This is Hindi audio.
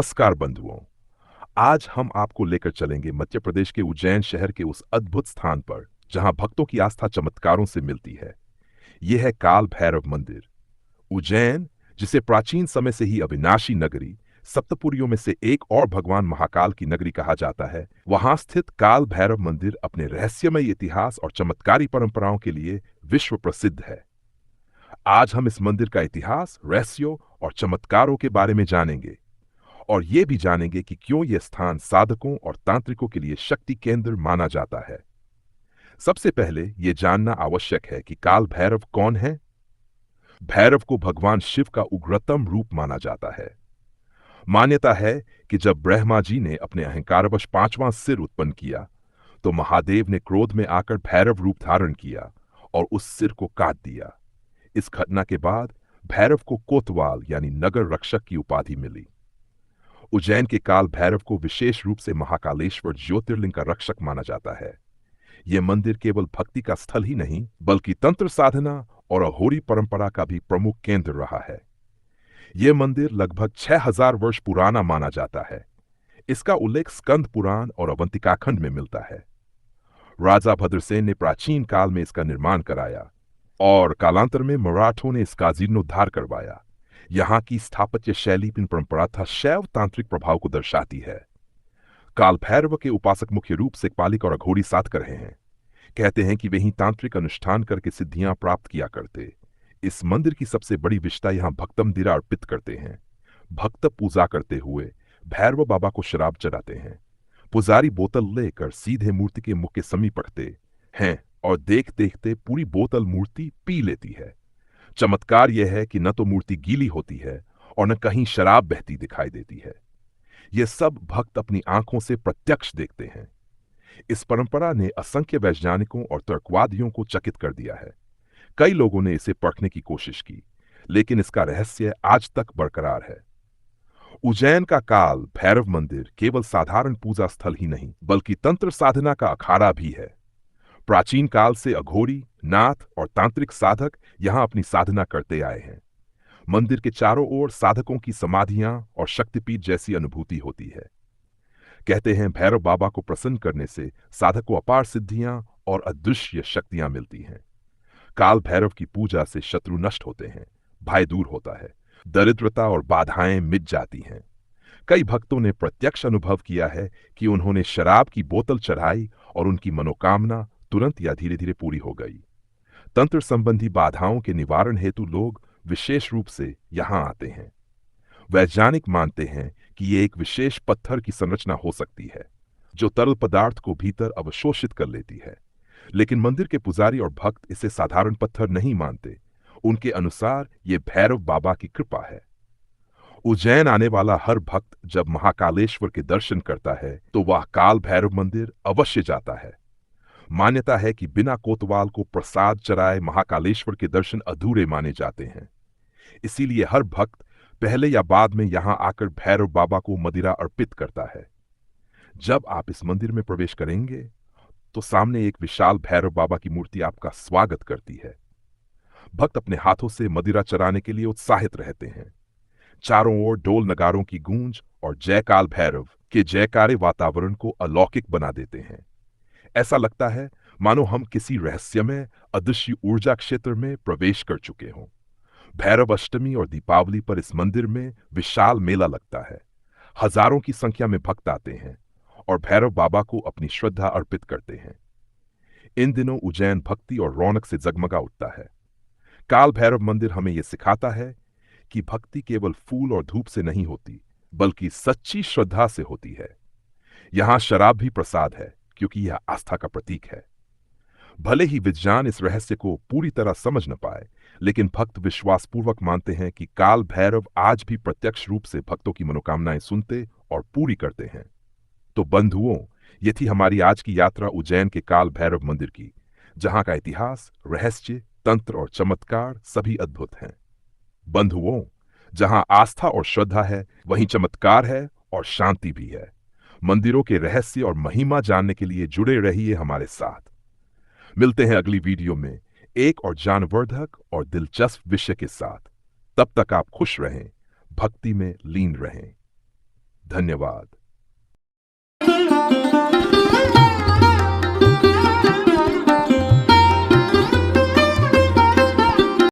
नमस्कार बंधुओं। आज हम आपको लेकर चलेंगे मध्य प्रदेश के उज्जैन शहर के उस अद्भुत स्थान पर जहां भक्तों की आस्था चमत्कारों से मिलती है। यह है काल भैरव मंदिर। उज्जैन, जिसे प्राचीन समय से ही अविनाशी नगरी, सप्तपुरियों में से एक और भगवान महाकाल की नगरी कहा जाता है, वहां स्थित काल भैरव मंदिर अपने रहस्यमय इतिहास और चमत्कारी परंपराओं के लिए विश्व प्रसिद्ध है। आज हम इस मंदिर का इतिहास, रहस्यों और चमत्कारों के बारे में जानेंगे और ये भी जानेंगे कि क्यों यह स्थान साधकों और तांत्रिकों के लिए शक्ति केंद्र माना जाता है। सबसे पहले यह जानना आवश्यक है कि काल भैरव कौन है। भैरव को भगवान शिव का उग्रतम रूप माना जाता है। मान्यता है कि जब ब्रह्मा जी ने अपने अहंकारवश पांचवां सिर उत्पन्न किया, तो महादेव ने क्रोध में आकर भैरव रूप धारण किया और उस सिर को काट दिया। इस घटना के बाद भैरव को कोतवाल यानी नगर रक्षक की उपाधि मिली। उज्जैन के काल भैरव को विशेष रूप से महाकालेश्वर ज्योतिर्लिंग का रक्षक माना जाता है। यह मंदिर केवल भक्ति का स्थल ही नहीं, बल्कि तंत्र साधना और अघोरी परंपरा का भी प्रमुख केंद्र रहा है। यह मंदिर लगभग 6000 वर्ष पुराना माना जाता है। इसका उल्लेख स्कंद पुराण और अवंतिकाखंड में मिलता है। राजा भद्रसेन ने प्राचीन काल में इसका निर्माण कराया और कालांतर में मराठों ने इसका जीर्णोद्धार करवाया। यहाँ की स्थापत्य शैली इन परंपराथा शैव तांत्रिक प्रभाव को दर्शाती है। काल भैरव के उपासक मुख्य रूप से पालिक और अघोरी साधक रहे हैं। कहते हैं कि वे ही तांत्रिक अनुष्ठान करके सिद्धियां प्राप्त किया करते। इस मंदिर की सबसे बड़ी विशेषता यहाँ भक्त मंदिरा अर्पित करते हैं। भक्त पूजा करते हुए भैरव बाबा को शराब चढ़ाते हैं। पुजारी बोतल लेकर सीधे मूर्ति के मुख के समीप रखते हैं और देख देखते पूरी बोतल मूर्ति पी लेती है। चमत्कार यह है कि न तो मूर्ति गीली होती है और न कहीं शराब बहती दिखाई देती है। यह सब भक्त अपनी आंखों से प्रत्यक्ष देखते हैं। इस परंपरा ने असंख्य वैज्ञानिकों और तर्कवादियों को चकित कर दिया है। कई लोगों ने इसे परखने की कोशिश की, लेकिन इसका रहस्य आज तक बरकरार है। उज्जैन का काल भैरव मंदिर केवल साधारण पूजा स्थल ही नहीं, बल्कि तंत्र साधना का अखाड़ा भी है। प्राचीन काल से अघोरी, नाथ और तांत्रिक साधक यहां अपनी साधना करते आए हैं। मंदिर के चारों ओर साधकों की समाधियां और शक्तिपीठ जैसी अनुभूति होती है। कहते हैं भैरव बाबा को प्रसन्न करने से साधक को अपार सिद्धियां और अदृश्य शक्तियां मिलती हैं। काल भैरव की पूजा से शत्रु नष्ट होते हैं, भय दूर होता है, दरिद्रता और बाधाएं मिट जाती हैं। कई भक्तों ने प्रत्यक्ष अनुभव किया है कि उन्होंने शराब की बोतल चढ़ाई और उनकी मनोकामना तुरंत या धीरे धीरे पूरी हो गई। तंत्र संबंधी बाधाओं के निवारण हेतु लोग विशेष रूप से यहां आते हैं। वैज्ञानिक मानते हैं कि ये एक विशेष पत्थर की संरचना हो सकती है, जो तरल पदार्थ को भीतर अवशोषित कर लेती है। लेकिन मंदिर के पुजारी और भक्त इसे साधारण पत्थर नहीं मानते। उनके अनुसार ये भैरव बाबा की कृपा है। उज्जैन आने वाला हर भक्त जब महाकालेश्वर के दर्शन करता है, तो वह काल भैरव मंदिर अवश्य जाता है। मान्यता है कि बिना कोतवाल को प्रसाद चढ़ाए महाकालेश्वर के दर्शन अधूरे माने जाते हैं। इसीलिए हर भक्त पहले या बाद में यहां आकर भैरव बाबा को मदिरा अर्पित करता है। जब आप इस मंदिर में प्रवेश करेंगे, तो सामने एक विशाल भैरव बाबा की मूर्ति आपका स्वागत करती है। भक्त अपने हाथों से मदिरा चढ़ाने के लिए उत्साहित रहते हैं। चारों ओर ढोल नगारों की गूंज और जयकाल भैरव के जयकारे वातावरण को अलौकिक बना देते हैं। ऐसा लगता है मानो हम किसी रहस्यमय अदृश्य ऊर्जा क्षेत्र में प्रवेश कर चुके हों। भैरव अष्टमी और दीपावली पर इस मंदिर में विशाल मेला लगता है। हजारों की संख्या में भक्त आते हैं और भैरव बाबा को अपनी श्रद्धा अर्पित करते हैं। इन दिनों उज्जैन भक्ति और रौनक से जगमगा उठता है। काल भैरव मंदिर हमें यह सिखाता है कि भक्ति केवल फूल और धूप से नहीं होती, बल्कि सच्ची श्रद्धा से होती है। यहां शराब भी प्रसाद है, क्योंकि यह आस्था का प्रतीक है। भले ही विज्ञान इस रहस्य को पूरी तरह समझ न पाए, लेकिन भक्त विश्वासपूर्वक मानते हैं कि काल भैरव आज भी प्रत्यक्ष रूप से भक्तों की मनोकामनाएं सुनते और पूरी करते हैं। तो बंधुओं, ये थी हमारी आज की यात्रा उज्जैन के काल भैरव मंदिर की, जहां का इतिहास, रहस्य, तंत्र और चमत्कार सभी अद्भुत हैं। बंधुओं, जहां आस्था और श्रद्धा है, वहीं चमत्कार है और शांति भी है। मंदिरों के रहस्य और महिमा जानने के लिए जुड़े रहिए हमारे साथ। मिलते हैं अगली वीडियो में एक और ज्ञानवर्धक और दिलचस्प विषय के साथ। तब तक आप खुश रहें, भक्ति में लीन रहें। धन्यवाद।